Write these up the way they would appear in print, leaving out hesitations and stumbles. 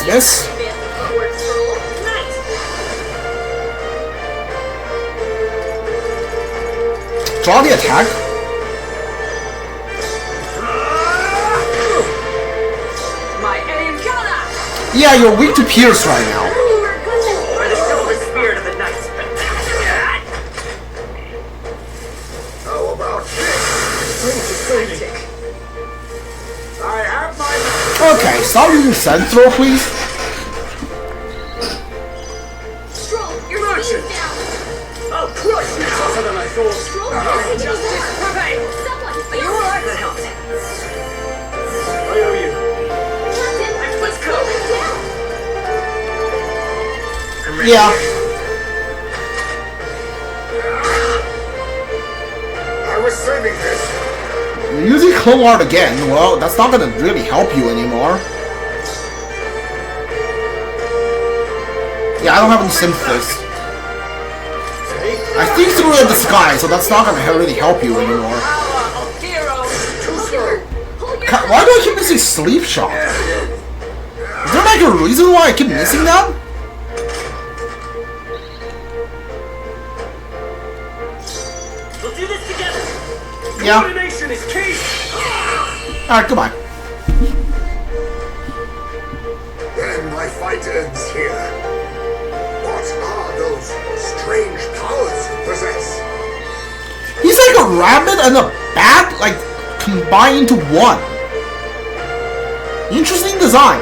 Miss. Draw the attack. Yeah, you're weak to pierce right now. By the silver spirit of the night. How about this? I have my... Okay, stop using sand throw, please. Your merchant! I'll crush you tougher than I thought. Justice prevails! Are you alright? That helps. I owe you. Let's go. I'm ready. Yeah. I was saving this. You're using Clone Art again. Well, that's not gonna really help you anymore. Yeah, I don't have any Synthesis. I think through the sky, so that's not gonna really help you anymore. Why do I keep missing Sleep Shot? Is there like a reason why I keep missing that? We'll do this together. Yeah. Coordination is key. Alright, goodbye. Then my fight ends here. What are those strange powers you possess? He's like a rabbit and a bat, like, combined into one. Interesting design.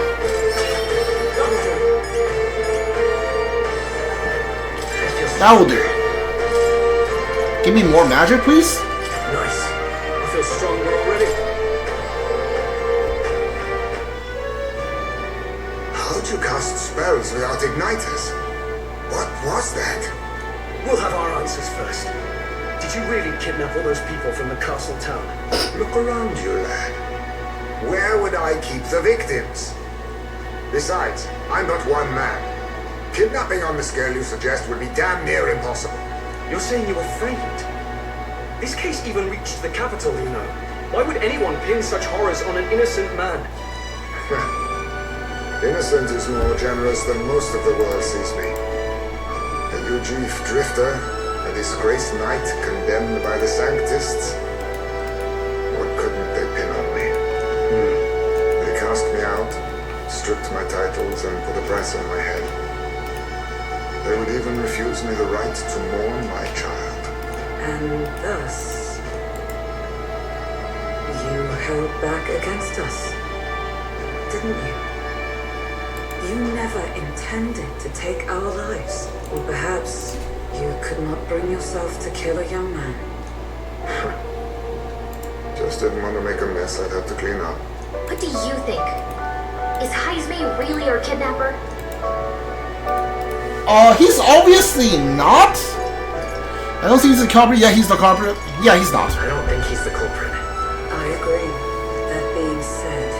That will do. Give me more magic, please. Nice. I feel stronger already. How to cast spells without igniters? What was that? We'll have our answers first. Did you really kidnap all those people from the castle town? Look around you, lad. Where would I keep the victims? Besides, I'm but one man. Kidnapping on the scale you suggest would be damn near impossible. You're saying you were framed? This case even reached the capital, you know. Why would anyone pin such horrors on an innocent man? Innocent is more generous than most of the world sees me. A UG drifter, a disgraced knight condemned by the Sanctists. What couldn't they pin on me? They cast me out, stripped my titles, and put a price on my head. They would even refuse me the right to mourn my child. And thus, you held back against us, didn't you? You never intended to take our lives. Or perhaps you could not bring yourself to kill a young man. Just didn't want to make a mess I'd have to clean up. What do you think? Is Heismei really our kidnapper? He's obviously not. I don't think he's the culprit. Yeah, he's the culprit. Yeah, he's not. I don't think he's the culprit. I agree. That being said,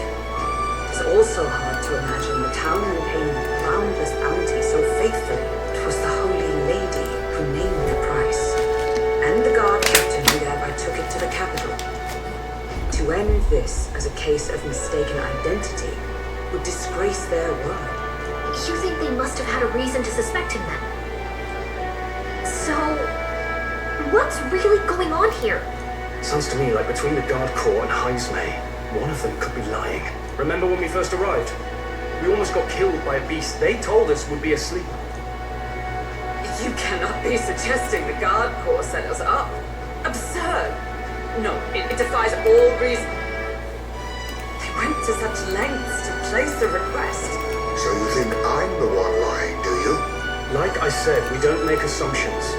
it's also hard to imagine the town repaying boundless bounty so faithfully. It was the Holy Lady who named the price. And the guard captain who thereby took it to the capital. To end this as a case of mistaken identity would disgrace their word. You think they must have had a reason to suspect him then? So, what's really going on here? Sounds to me like between the guard corps and Heismei, one of them could be lying. Remember when we first arrived? We almost got killed by a beast they told us would be asleep. You cannot be suggesting the guard corps set us up. Absurd. No, it defies all reason. They went to such lengths to place a request. So you think I'm the one lying, do you? Like I said, we don't make assumptions.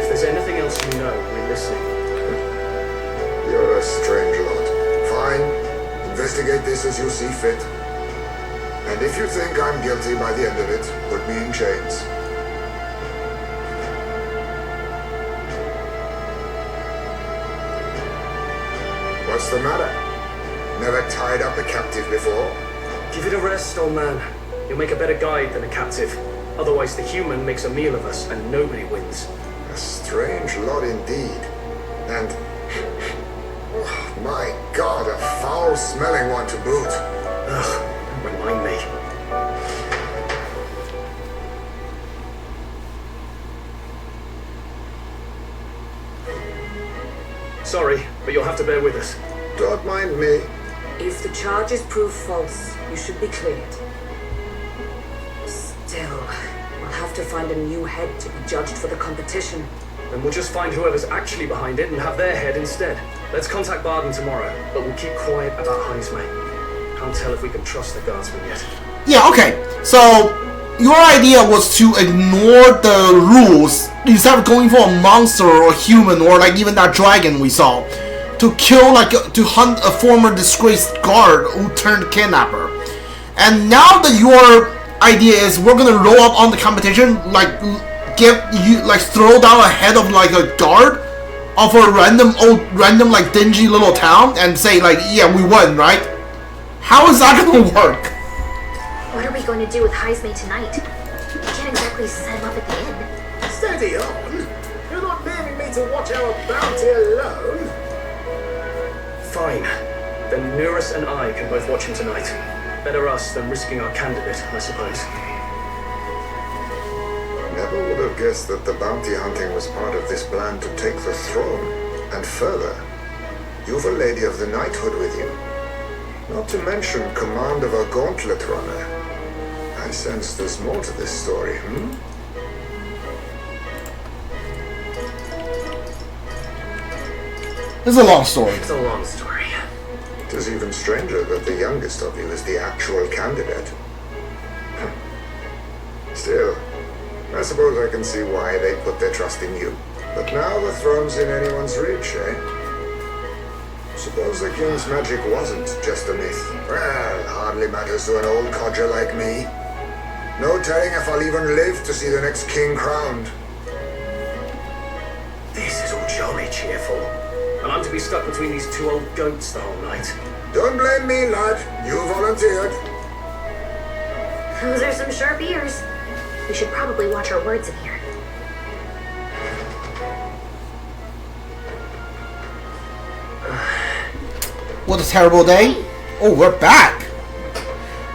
If there's anything else you know, we're listening. You're a strange lot. Fine. Investigate this as you see fit. And if you think I'm guilty by the end of it, put me in chains. What's the matter? Never tied up a captive before? Give it a rest, old man. You'll make a better guide than a captive. Otherwise, the human makes a meal of us, and nobody wins. A strange lot indeed. And... oh, my God, a foul-smelling one to boot. Ugh, don't remind me. Sorry, but you'll have to bear with us. Don't mind me. If the charges prove false, you should be cleared. Still, we'll have to find a new head to be judged for the competition. Then we'll just find whoever's actually behind it and have their head instead. Let's contact Barden tomorrow, but we'll keep quiet about Heisme. Can't tell if we can trust the guardsman yet. Yeah, okay. So, your idea was to ignore the rules instead of going for a monster or a human or like even that dragon we saw. To kill, like, to hunt a former disgraced guard who turned kidnapper. And now that your idea is we're gonna roll up on the competition, like, throw down a head of like a guard of a random like dingy little town and say like, yeah, we won, right? How is that gonna work? What are we going to do with Heisme tonight? We can't exactly set him up at the inn. Steady on. You're not leaving me to watch our bounty alone. Fine. Then Nurus and I can both watch him tonight. Better us than risking our candidate, I suppose. Never would have guessed that the bounty hunting was part of this plan to take the throne. And further, you've a Lady of the Knighthood with you. Not to mention command of a gauntlet runner. I sense there's more to this story, It's a long story. It's a long story. It is even stranger that the youngest of you is the actual candidate. Still, I suppose I can see why they put their trust in you. But now the throne's in anyone's reach, eh? Suppose the king's magic wasn't just a myth. Well, hardly matters to an old codger like me. No telling if I'll even live to see the next king crowned. This is all jolly cheerful. And I'm to be stuck between these two old goats the whole night. Don't blame me, lad. You volunteered. Those are some sharp ears. We should probably watch our words in here. What a terrible day. Oh, we're back.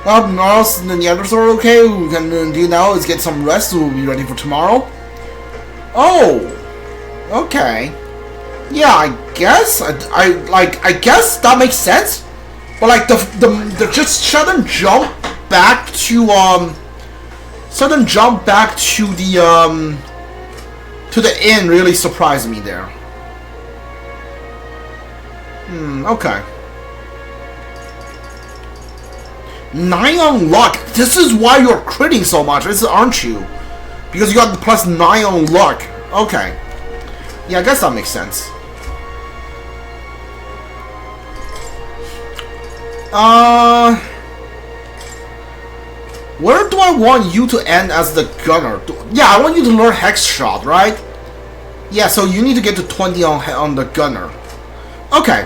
Well, Gnarls and the others are okay. What we can do now is get some rest so we'll be ready for tomorrow. Oh, okay. Yeah, I guess I guess that makes sense. But like the just sudden jump back to the inn really surprised me there. Okay. 9 on luck. This is why you're critting so much, aren't you? Because you got the plus 9 on luck. Okay. Yeah, I guess that makes sense. Where do I want you to end as the gunner? Yeah, I want you to learn Hex Shot, right? Yeah, so you need to get to 20 on the gunner. Okay.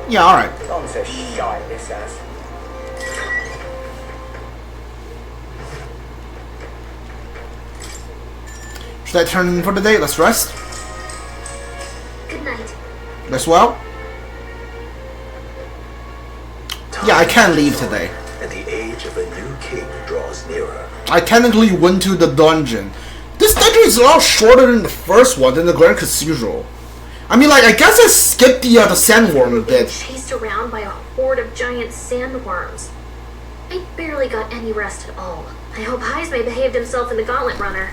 Yeah, alright. I'm so shy of this ass. Should I turn in for the day? Let's rest. Good night. As well? Yeah, I can't leave today. And the age of a new king draws nearer. I technically went to the dungeon. This dungeon is a lot shorter than the first one, than the Grand Cathedral. I mean, like, I guess I skipped the sandworm a bit. Chased around by a horde of giant sandworms. I barely got any rest at all. I hope Heisme behaved himself in the Gauntlet Runner.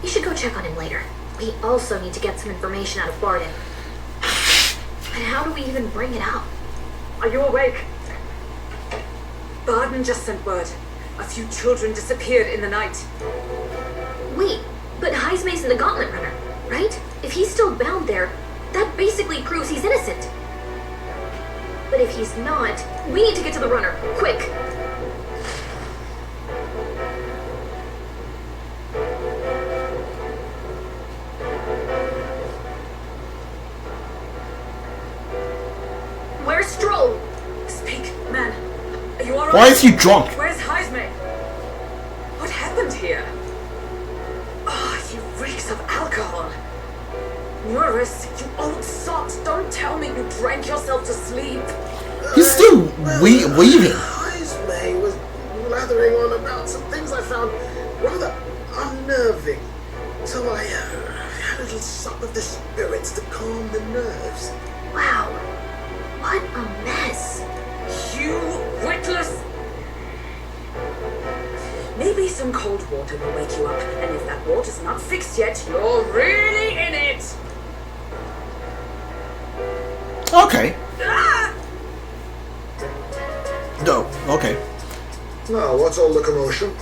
You should go check on him later. We also need to get some information out of Barden. But how do we even bring it up? Are you awake? Barden just sent word. A few children disappeared in the night. Wait, but Heisme's in the Gauntlet Runner, right? If he's still bound there, that basically proves he's innocent. But if he's not, we need to get to the runner, quick! Where's Stroll? Speak, man. Are you alright? Why is he drunk? Where's Heisme? What happened here? Ah, he reeks of alcohol. Nurus, you old sot, don't tell me you drank yourself to sleep. He's still weaving. Heisme was blathering on about some things I found rather unnerving. So I little sup of the spirits to calm the nerves. Wow. What a mess. You witless! Maybe some cold water will wake you up, and if that water's not fixed yet, you're really in it! Okay. Ah! No. Okay. Now, what's all the commotion?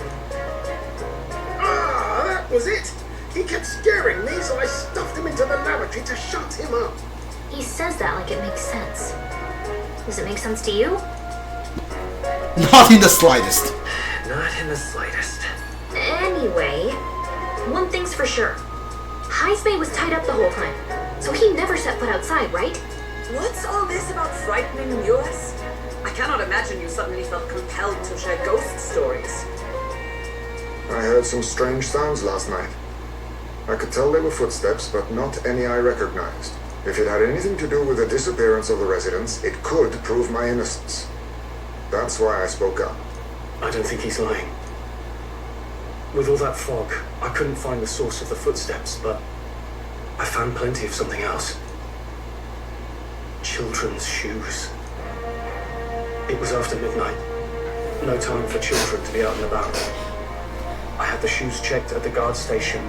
Ah, that was it! He kept scaring me, so I stuffed him into the lavatory to shut him up. He says that like it makes sense. Does it make sense to you? Not in the slightest. Not in the slightest. Anyway, one thing's for sure. Heismei was tied up the whole time, so he never set foot outside, right? What's all this about frightening US? I cannot imagine you suddenly felt compelled to share ghost stories. I heard some strange sounds last night. I could tell they were footsteps, but not any I recognized. If it had anything to do with the disappearance of the residents, it could prove my innocence. That's why I spoke up. I don't think he's lying. With all that fog, I couldn't find the source of the footsteps, but I found plenty of something else. Children's shoes. It was after midnight. No time for children to be out and about. I had the shoes checked at the guard station,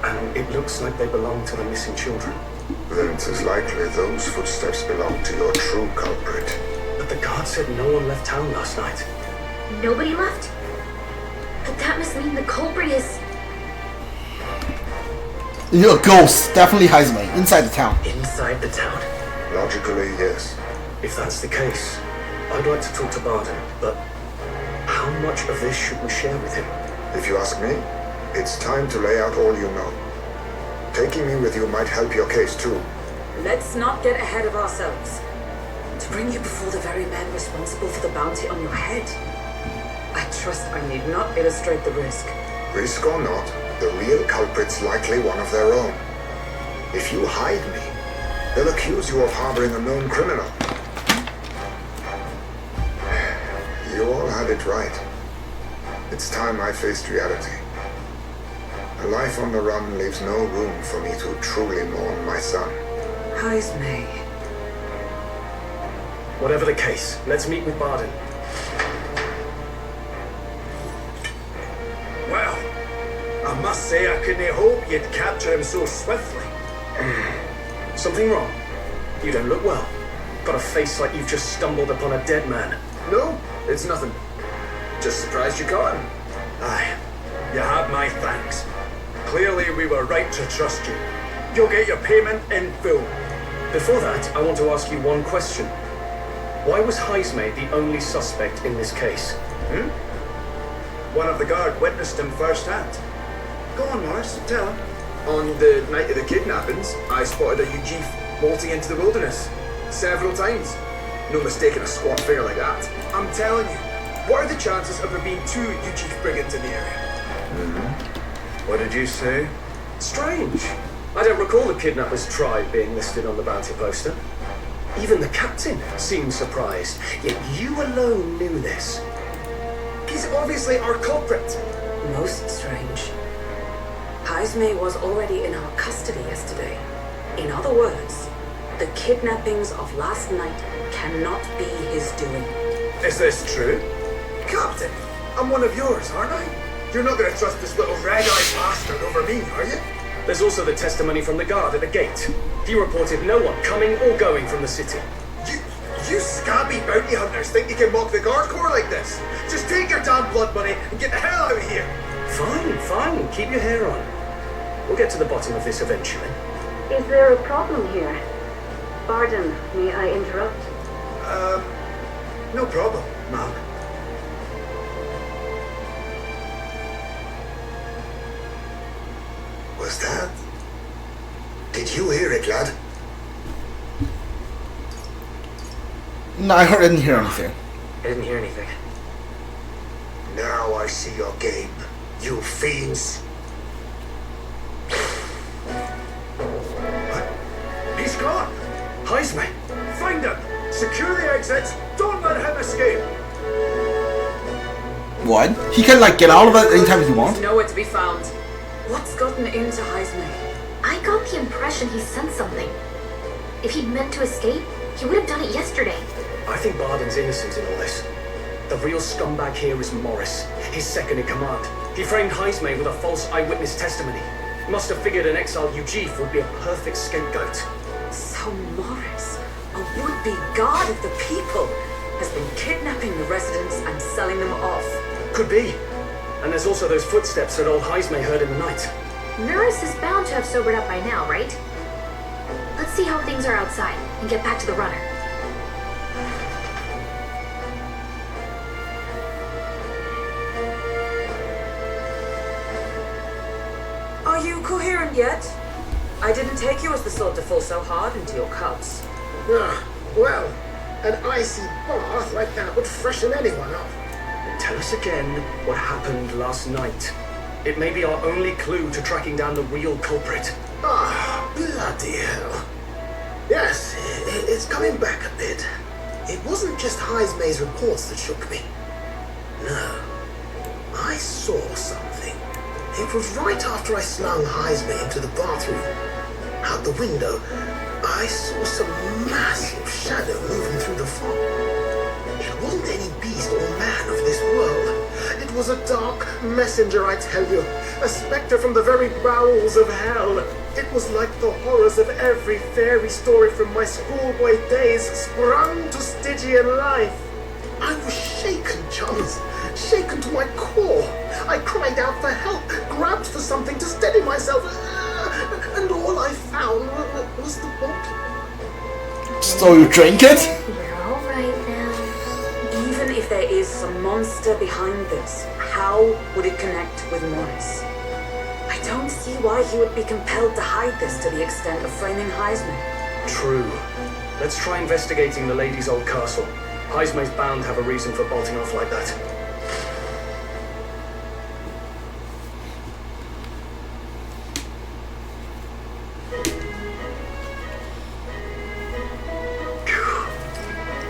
and it looks like they belong to the missing children. Then it is likely those footsteps belong to your true culprit. But the guard said no one left town last night. Nobody left? But that must mean the culprit is... You know, ghosts. Definitely Heismei. Inside the town. Inside the town? Logically, yes. If that's the case, I'd like to talk to Barden, but how much of this should we share with him? If you ask me, it's time to lay out all you know. Taking me with you might help your case too. Let's not get ahead of ourselves. To bring you before the very man responsible for the bounty on your head, I trust I need not illustrate the risk. Risk or not, the real culprit's likely one of their own. If you hide me, they'll accuse you of harboring a known criminal. You all had it right. It's time I faced reality. A life on the run leaves no room for me to truly mourn my son. Heismei. Whatever the case, let's meet with Barden. Well, I must say I couldn't hope you'd capture him so swiftly. Something wrong? You don't look well. Got a face like you've just stumbled upon a dead man. No, it's nothing. Just surprised you caught him. Aye, you have my thanks. Clearly we were right to trust you. You'll get your payment in full. Before that, I want to ask you one question. Why was Heismei the only suspect in this case? One of the guard witnessed him firsthand. Go on, Morris, tell him. On the night of the kidnappings, I spotted a Ujief bolting into the wilderness. Several times. No mistaking a squat figure like that. I'm telling you, what are the chances of there being two Ujief brigands in the area? What did you say? Strange. I don't recall the kidnapper's tribe being listed on the bounty poster. Even the captain seemed surprised, yet you alone knew this. He's obviously our culprit. Most strange. Heismei was already in our custody yesterday. In other words, the kidnappings of last night cannot be his doing. Is this true? Captain, I'm one of yours, aren't I? You're not going to trust this little red-eyed bastard over me, are you? There's also the testimony from the guard at the gate. He reported no one coming or going from the city. You scabby bounty hunters think you can mock the guard corps like this? Just take your damn blood money and get the hell out of here! Fine. Keep your hair on. We'll get to the bottom of this eventually. Is there a problem here? Barden, may I interrupt? No problem, ma'am. Was that? Did you hear it, lad? No, I didn't hear anything. I didn't hear anything. Now I see your game, you fiends. He's gone! Heismei! Find him! Secure the exits! Don't let him escape! What? He can like get out of it anytime he wants? Nowhere to be found. What's gotten into Heismei? I got the impression he sensed something. If he'd meant to escape, he would have done it yesterday. I think Barden's innocent in all this. The real scumbag here is Morris, his second in command. He framed Heismay with a false eyewitness testimony. Must have figured an exiled Ujif would be a perfect scapegoat. So Morris, a would-be god of the people, has been kidnapping the residents and selling them off. Could be. And there's also those footsteps that old Heismay heard in the night. Norris is bound to have sobered up by now, right? Let's see how things are outside and get back to the runner. Are you coherent yet? I didn't take you as the sort to fall so hard into your cups. Well, an icy bath like that would freshen anyone up. Tell us again what happened last night. It may be our only clue to tracking down the real culprit. Bloody hell. Yes, it's coming back a bit. It wasn't just Heismay's reports that shook me. No, I saw something. It was right after I slung Heismay into the bathroom. Out the window, I saw some massive shadow moving through the fog. It wasn't any beast or man of this world. It was a dark messenger, I tell you. A specter from the very bowels of hell. It was like the horrors of every fairy story from my schoolboy days sprung to Stygian life. I was shaken, chums. Shaken to my core. I cried out for help, grabbed for something to steady myself, and all I found was the bottle. So you drink it? We're all right now. Even if there is some monster behind this, how would it connect with Morris? I don't see why he would be compelled to hide this to the extent of framing Heismay. True. Let's try investigating the lady's old castle. Heismay's bound to have a reason for bolting off like that.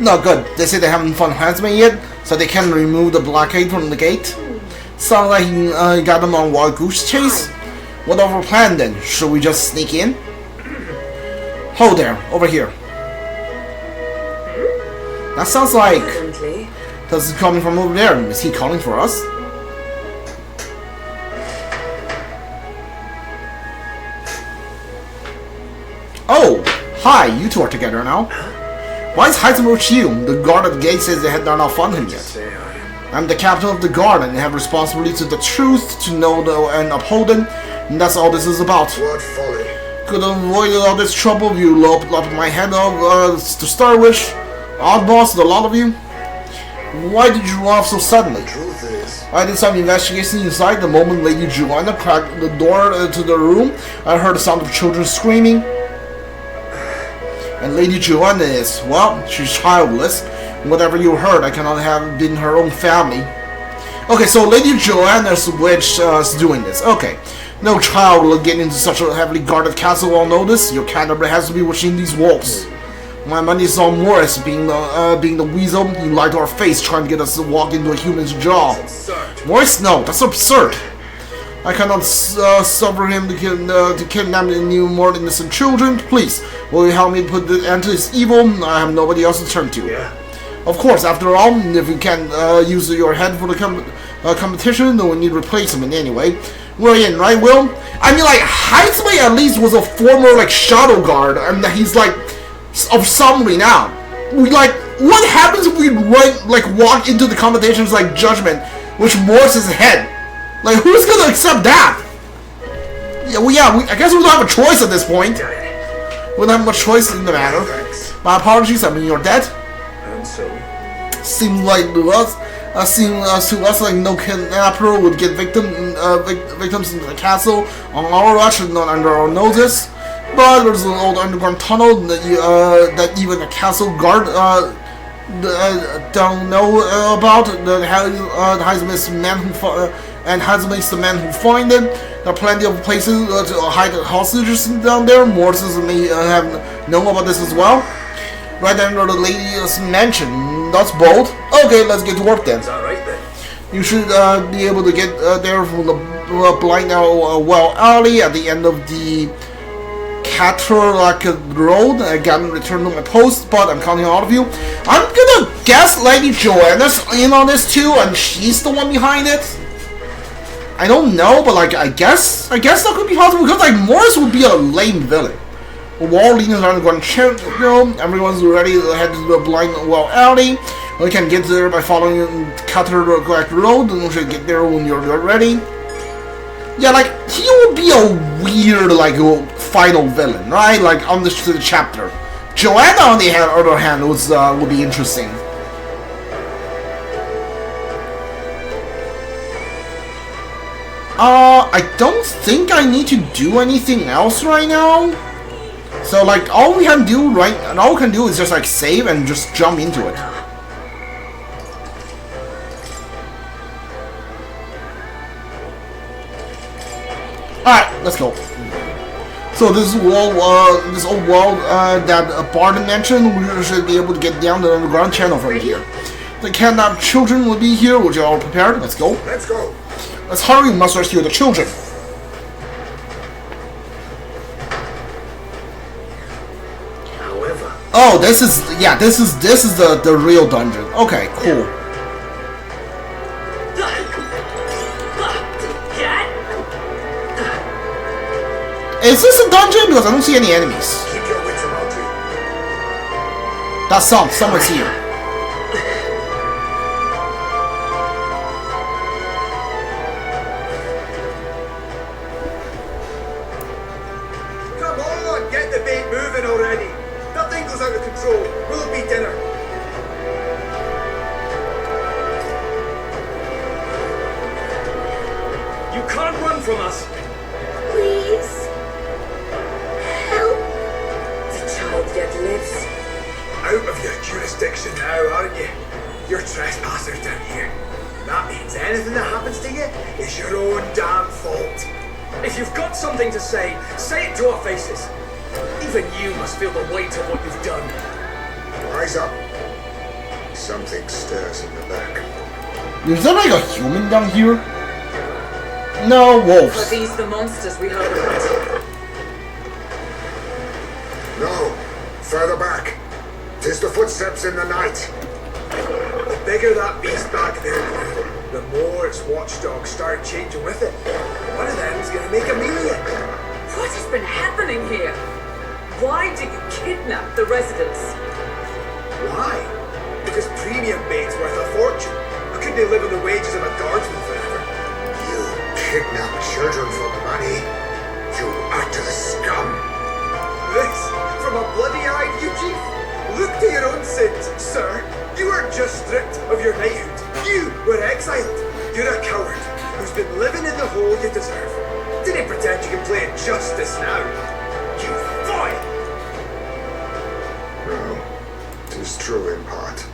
No good. They say they haven't found Heismay yet, so they can't remove the blockade from the gate. Sounds like he got them on wild goose chase. What of our plan then? Should we just sneak in? Hold there, over here. That sounds like Currently, this is coming from over there. Is he calling for us? Oh, hi, you two are together now. Why is Heismay with you? The guard at the gate says they had not found him yet. I'm the captain of the guard and have responsibility to the truth, to know and uphold them, and that's all this is about. What folly. Could have avoided all this trouble if you lopped my head off to start with. Odd boss, the lot of you. Why did you run off so suddenly? The truth is, I did some investigation inside. The moment Lady Joanna cracked the door to the room, I heard the sound of children screaming. And Lady Joanna is, well, she's childless. Whatever you heard, I cannot have been her own family. Okay, so Lady Joanna's witch is doing this. Okay. No child will get into such a heavily guarded castle while notice. Your cannibal has to be within these walls. My money is on Morris being the weasel. He lied to our face trying to get us to walk into a human's jaw. Morris, no, that's absurd. I cannot suffer him to kidnap any more innocent children. Please, will you help me put the end to this evil? I have nobody else to turn to. Yeah. Of course, after all, if you can't use your head for the competition, then we need replacement anyway. We're in, right, Will? I mean, like, Heismay at least was a former, like, shadow guard, and he's, like, of some renown. What happens if we, walk into the competitions like Judgment, which Morris's head? Like, who's gonna accept that? Yeah, I guess we don't have a choice at this point. We don't have much choice in the matter. My apologies, I mean, you're dead. And so? Seems like to us, like no kidnapper would get victims into the castle on our watch and not under our notice. But there's an old underground tunnel that even the castle guard don't know about. The Heismay's man Heismay's the man who find it. There are plenty of places to hide the hostages down there. Morris may have known about this as well. Right under the lady's mansion. That's bold. Okay, let's get to work then. Is that right then? You should be able to get there from the blind well alley at the end of the Katsura like road. Again, return to my post, but I'm counting on all of you. I'm gonna guess Lady Joanna's in on this too, and she's the one behind it. I don't know, but like I guess that could be possible because like Morris would be a lame villain. A wall leading around the Grand Channel. Everyone's ready to head to the blind well alley. We can get there by following Katsura correct road, and we should get there when you're ready. Yeah, like he would be a weird like final villain, right? Like on the chapter. Joanna, on the other hand, would be interesting. I don't think I need to do anything else right now. So like all we can do is just like save and just jump into it. Alright, let's go. So this old world that Barton mentioned, we should be able to get down the underground channel from here. The kidnapped children will be here, which are all prepared. Let's go. Let's go. Let's hurry, we must rescue the children. However... Oh, this is the real dungeon. Okay, cool. Is this a dungeon? Because I don't see any enemies. Keep your wits about you. That's someone's here. Come on, get the bait moving already. Nothing goes out of control. Will it be dinner? You can't run from us. Please. Help. The child yet lives. Out of your jurisdiction now, aren't you? You're trespassers down here. That means anything that happens to you is your own damn fault. If you've got something to say it to our faces. Even you must feel the weight of what you've done. Rise up. Something stirs in the back. Is there like a human down here? No, Are wolves. these the monsters we heard about? No. Further back. 'Tis the footsteps in the night. The bigger that beast back there grew, the more its watchdogs start changing with it. One of them's gonna make a meal of it. What has been happening here? Why do you kidnap the residents? Why? Because premium bait's worth a fortune. I couldn't live on the wages of a guardsman forever. You kidnap children for money. You utter scum. This from a bloody-eyed you chief? Look to your own sins, sir. You were just stripped of your knighthood. You were exiled. You're a coward who's been living in the hole you deserve. Didn't pretend you can play justice now. You foil! No. 'Tis true in part.